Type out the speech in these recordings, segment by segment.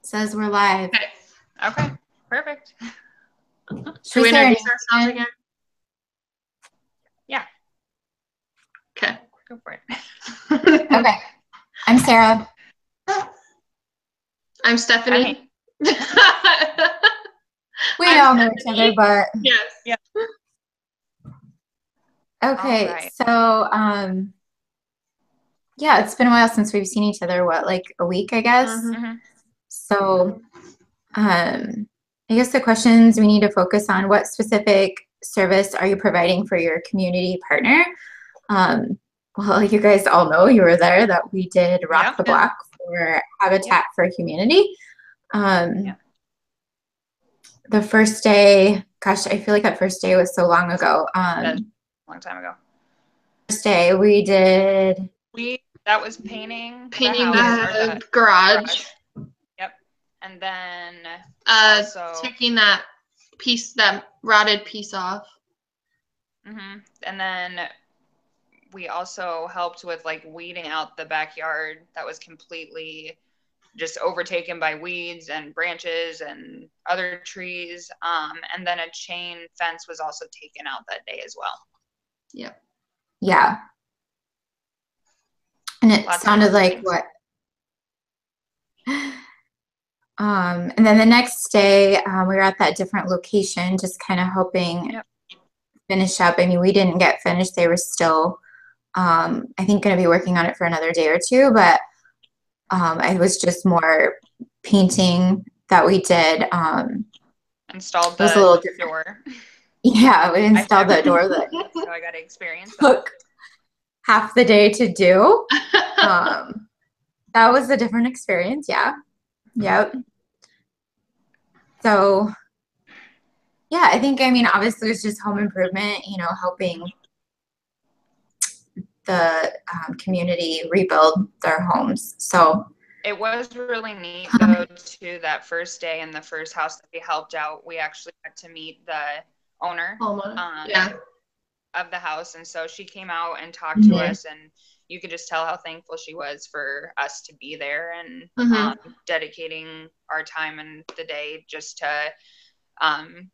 Says we're live. Okay. Okay. Perfect. Should we introduce ourselves again? Yeah. Okay. Go for it. Okay. I'm Sarah. I'm Stephanie. We all know each other, but yes. Yeah. Okay. Right. So, yeah, it's been a while since we've seen each other. What, like a week, I guess? Mm-hmm. So, I guess the questions we need to focus on: what specific service are you providing for your community partner? Well, you guys all know, you were there, that we did Rock the Block for Habitat for Humanity. The first day, gosh, I feel like that first day was so long ago. Long time ago. First day we did. That was painting the garage. Yep. And then taking that rotted piece off. Mm-hmm. And then we also helped with like weeding out the backyard that was completely just overtaken by weeds and branches and other trees. And then a chain fence was also taken out that day as well. Yep. Yeah. And it sounded like what? And then the next day, we were at that different location, just kind of helping finish up. I mean, we didn't get finished. They were still, I think, going to be working on it for another day or two, but it was just more painting that we did. Installed the door. Yeah, we installed that door that so I got to experience took half the day to do. That was a different experience. Yeah. Yep. So, yeah, I think, I mean, obviously it's just home improvement, you know, helping the community rebuild their homes. So it was really neat, though, too, that first day in the first house that we helped out, we actually got to meet the owner of the house. And so she came out and talked to us, and you could just tell how thankful she was for us to be there and dedicating our time in the day just to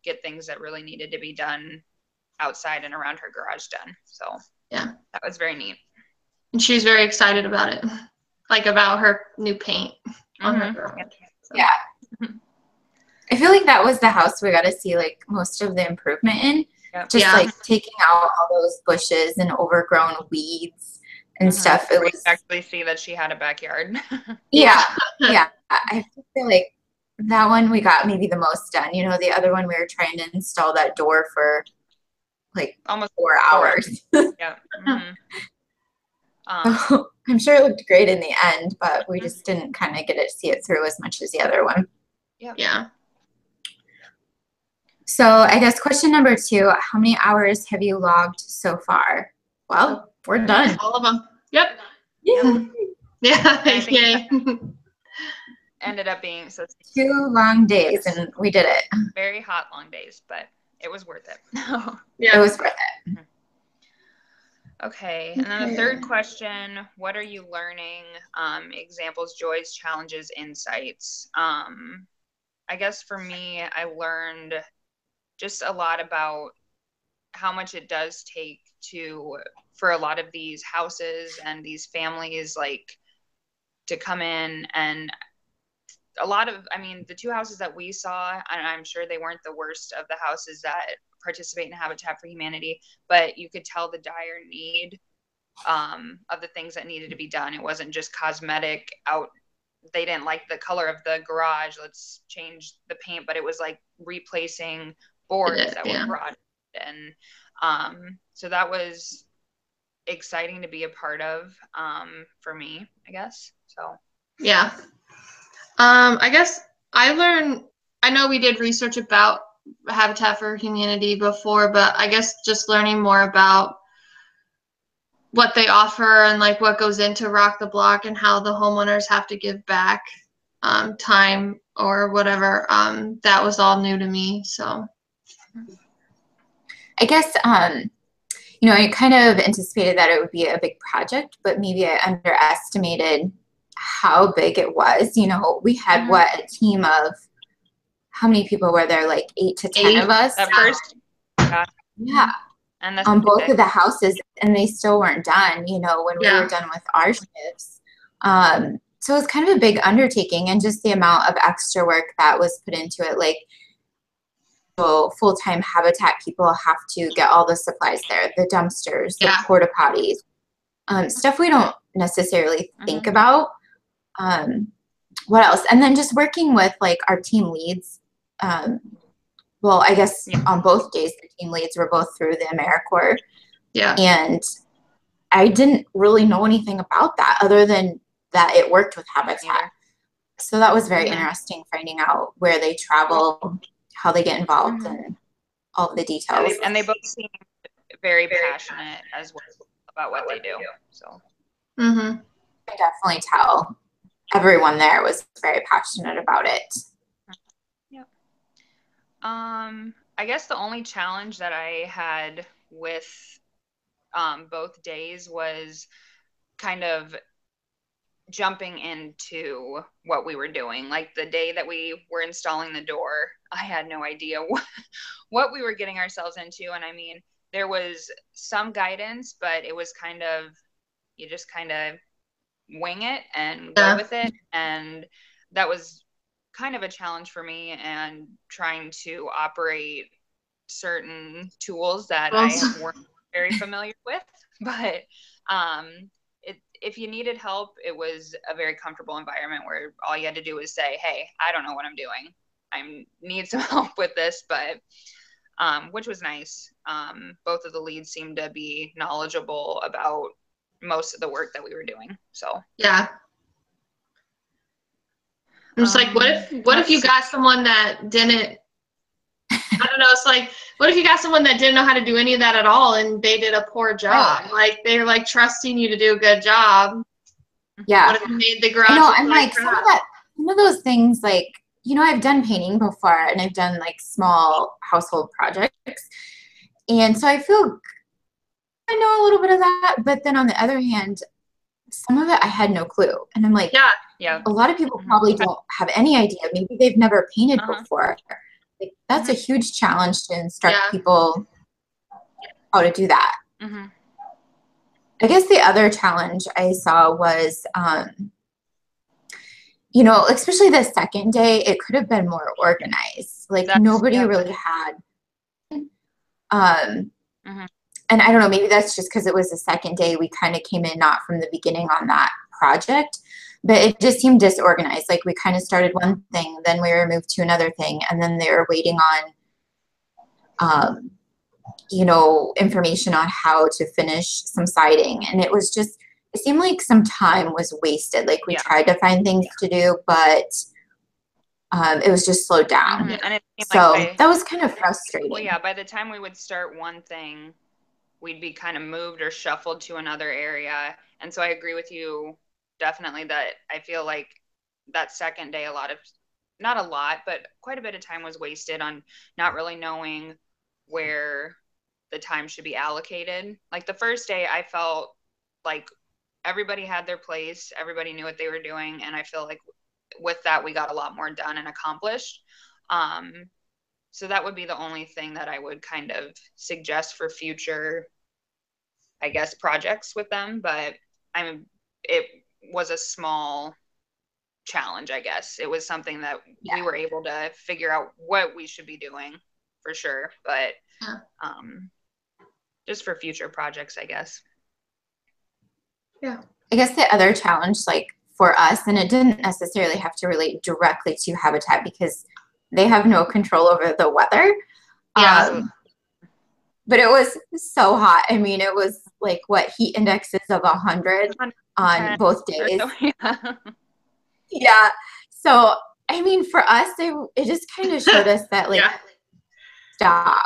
get things that really needed to be done outside and around her garage done. So yeah, that was very neat. And she was very excited about it, like about her new paint on her garage. So. Yeah. I feel like that was the house we got to see like most of the improvement in. Just like taking out all those bushes and overgrown weeds and stuff. It was actually see that she had a backyard. Yeah. I feel like that one we got maybe the most done. You know, the other one we were trying to install that door for like almost 4 hours. Yeah. I'm sure it looked great in the end, but we just didn't kind of get to see it through as much as the other one. Yeah. So I guess question number 2, how many hours have you logged so far? Well, we're done. All of them. Yep. Yeah. Yay. Ended up being 2 long days, and we did it. Very hot long days, but it was worth it. It was worth it. Okay, and then the third question, what are you learning? Examples, joys, challenges, insights. I guess for me, I learned just a lot about how much it does take for a lot of these houses and these families like to come in, and a lot of, I mean, the 2 houses that we saw, and I'm sure they weren't the worst of the houses that participate in Habitat for Humanity, but you could tell the dire need of the things that needed to be done. It wasn't just cosmetic they didn't like the color of the garage, let's change the paint, but it was like replacing boards that were rotted. And so that was exciting to be a part of for me, I guess. So yeah. I guess I know we did research about Habitat for Humanity before, but I guess just learning more about what they offer and like what goes into Rock the Block and how the homeowners have to give back time or whatever, that was all new to me. So I guess you know, I kind of anticipated that it would be a big project, but maybe I underestimated how big it was. You know, we had what, a team of, how many people were there? Like 8 to 10 of us. At first. Yeah. And On both of the houses, and they still weren't done, you know, when we Yeah. were done with our shifts. So it was kind of a big undertaking, and just the amount of extra work that was put into it. Like, full-time habitat people have to get all the supplies there, the dumpsters, the porta potties, stuff we don't necessarily think about. What else? And then just working with like our team leads. Well, I guess on both days, the team leads were both through the AmeriCorps. Yeah. And I didn't really know anything about that other than that it worked with Habitat. So that was very interesting, finding out where they travel, how they get involved, and all of the details. And they both seem very passionate as well about what they do. So I definitely tell everyone there was very passionate about it. Yep. I guess the only challenge that I had with both days was kind of jumping into what we were doing. Like the day that we were installing the door, I had no idea what we were getting ourselves into. And I mean, there was some guidance, but it was kind of, you just kind of wing it and go with it. And that was kind of a challenge for me, and trying to operate certain tools that I weren't very familiar with. But if you needed help, it was a very comfortable environment where all you had to do was say, hey, I don't know what I'm doing. I need some help with this, but which was nice. Both of the leads seemed to be knowledgeable about most of the work that we were doing. So yeah. I'm just like, what if you got someone that didn't, I don't know, it's like, what if you got someone that didn't know how to do any of that at all, and they did a poor job? Like, they're like trusting you to do a good job. Yeah. What if you made the garage? I know, I'm like, some of those things, like, you know, I've done painting before, and I've done like small household projects. And so I feel I know a little bit of that, but then on the other hand, some of it I had no clue. And I'm like, a lot of people probably don't have any idea. Maybe they've never painted before. Like, that's a huge challenge to instruct people how to do that. I guess the other challenge I saw was, you know, especially the second day, it could have been more organized. Like, nobody really had, and I don't know, maybe that's just because it was the second day. We kind of came in not from the beginning on that project, but it just seemed disorganized. Like, we kind of started one thing, then we were moved to another thing, and then they were waiting on, you know, information on how to finish some siding. And it was just, it seemed like some time was wasted. Like, we tried to find things to do, but it was just slowed down. And it seemed so like that was kind of frustrating. Well, yeah, by the time we would start one thing, we'd be kind of moved or shuffled to another area. And so I agree with you definitely that I feel like that second day, not a lot, but quite a bit of time was wasted on not really knowing where the time should be allocated. Like the first day, I felt like everybody had their place, everybody knew what they were doing, and I feel like with that we got a lot more done and accomplished. So that would be the only thing that I would kind of suggest for future, I guess, projects with them. But it was a small challenge, I guess. It was something that we were able to figure out what we should be doing for sure. But just for future projects, I guess. Yeah. I guess the other challenge, like for us, and it didn't necessarily have to relate directly to Habitat because they have no control over the weather. But it was so hot. I mean, it was like what, heat indexes of 100 on both days. Yeah. So, I mean, for us, it just kind of showed us that, like, stop.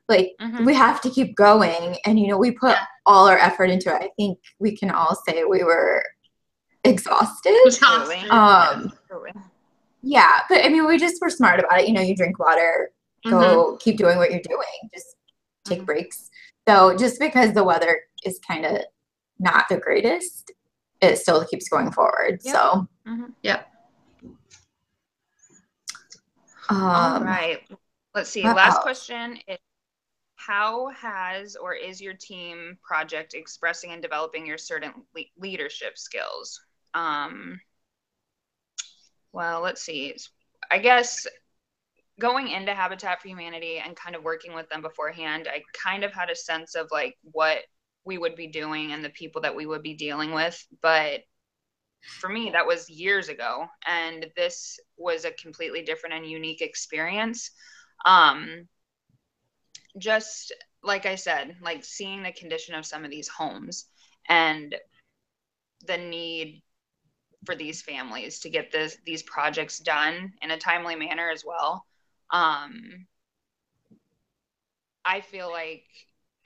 Like, we have to keep going. And, you know, we put all our effort into it. I think we can all say we were exhausted. Yeah. But, I mean, we just were smart about it. You know, you drink water, go keep doing what you're doing. Just take breaks. So just because the weather is kind of not the greatest, it still keeps going forward. Yep. So, yeah. All right. Let's see. What Last else? question is, how has or is your team project expressing and developing your certain leadership skills? Well, let's see. I guess going into Habitat for Humanity and kind of working with them beforehand, I kind of had a sense of like what we would be doing and the people that we would be dealing with. But for me, that was years ago. And this was a completely different and unique experience. Just like I said, like seeing the condition of some of these homes and the need for these families to get these projects done in a timely manner as well. I feel like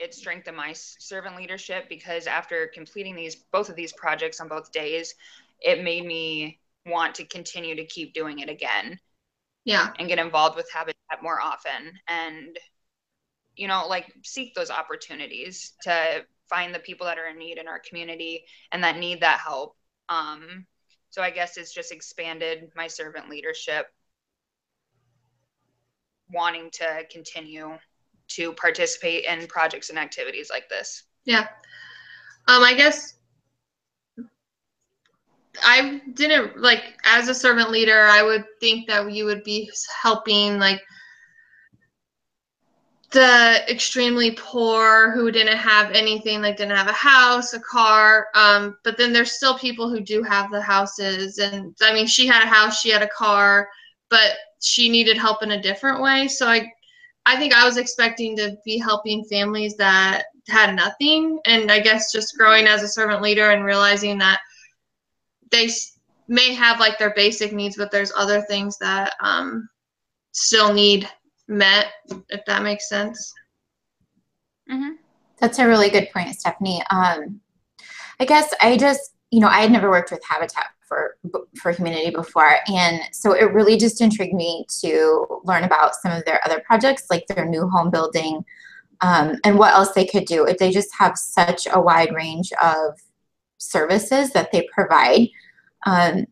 it strengthened my servant leadership, because after completing both of these projects on both days, it made me want to continue to keep doing it again. Yeah. And get involved with Habitat more often, and, you know, like seek those opportunities to find the people that are in need in our community and that need that help. So I guess it's just expanded my servant leadership, wanting to continue to participate in projects and activities like this. Yeah. I guess I didn't, like, as a servant leader, I would think that you would be helping like the extremely poor who didn't have anything, like didn't have a house, a car. But then there's still people who do have the houses. And I mean, she had a house, she had a car, but she needed help in a different way. So I think I was expecting to be helping families that had nothing. And I guess just growing as a servant leader and realizing that they may have like their basic needs, but there's other things that still need met, if that makes sense. Mm-hmm. That's a really good point, Stephanie. I guess I just, you know, I had never worked with Habitat for Humanity before, and so it really just intrigued me to learn about some of their other projects, like their new home building, and what else they could do. They just have such a wide range of services that they provide. I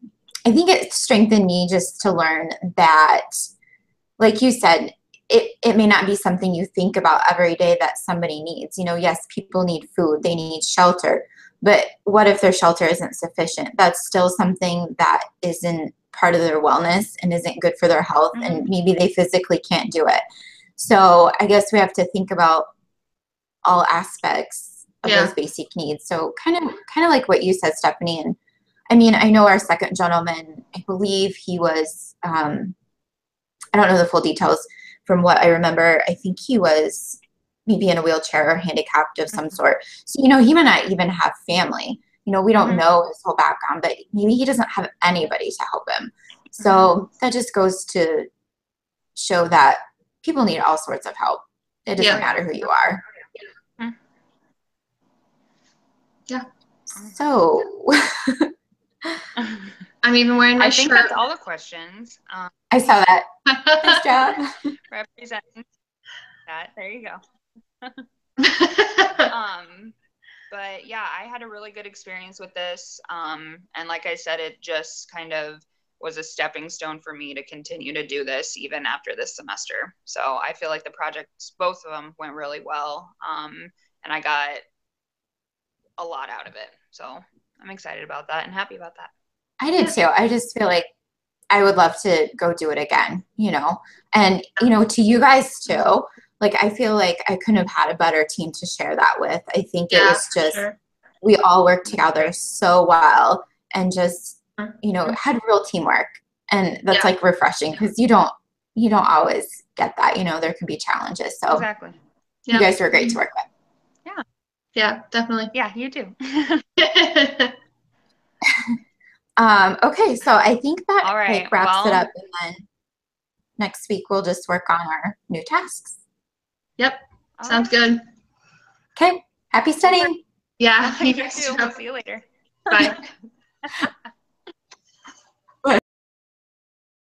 think it strengthened me just to learn that, like you said, it may not be something you think about every day that somebody needs. You know, yes, people need food, they need shelter, but what if their shelter isn't sufficient? That's still something that isn't part of their wellness and isn't good for their health, and maybe they physically can't do it. So I guess we have to think about all aspects of those basic needs. So kind of like what you said, Stephanie. And I mean, I know our second gentleman, I believe he was, I don't know the full details. From what I remember, I think he was maybe in a wheelchair or handicapped of some sort. So, you know, he might not even have family. You know, we don't know his whole background, but maybe he doesn't have anybody to help him. So that just goes to show that people need all sorts of help. It doesn't matter who you are. Yeah. So I'm even wearing my shirt. I think that's all the questions. I saw that. Nice job. Representing that. There you go. But yeah, I had a really good experience with this. And like I said, it just kind of was a stepping stone for me to continue to do this even after this semester. So I feel like the projects, both of them, went really well. And I got a lot out of it. So I'm excited about that and happy about that. I did too. I just feel like I would love to go do it again, you know, and, you know, to you guys too. Like, I feel like I couldn't have had a better team to share that with. I think it was just, we all worked together so well and just, you know, had real teamwork. And that's like refreshing, because you don't always get that, you know, there can be challenges. So exactly. You guys were great to work with. Yeah. Yeah, definitely. Yeah, you too. Okay, so I think that like wraps it up, and then next week we'll just work on our new tasks. Yep, sounds good. Okay, happy studying. Yeah, you too. We'll see you later. Bye.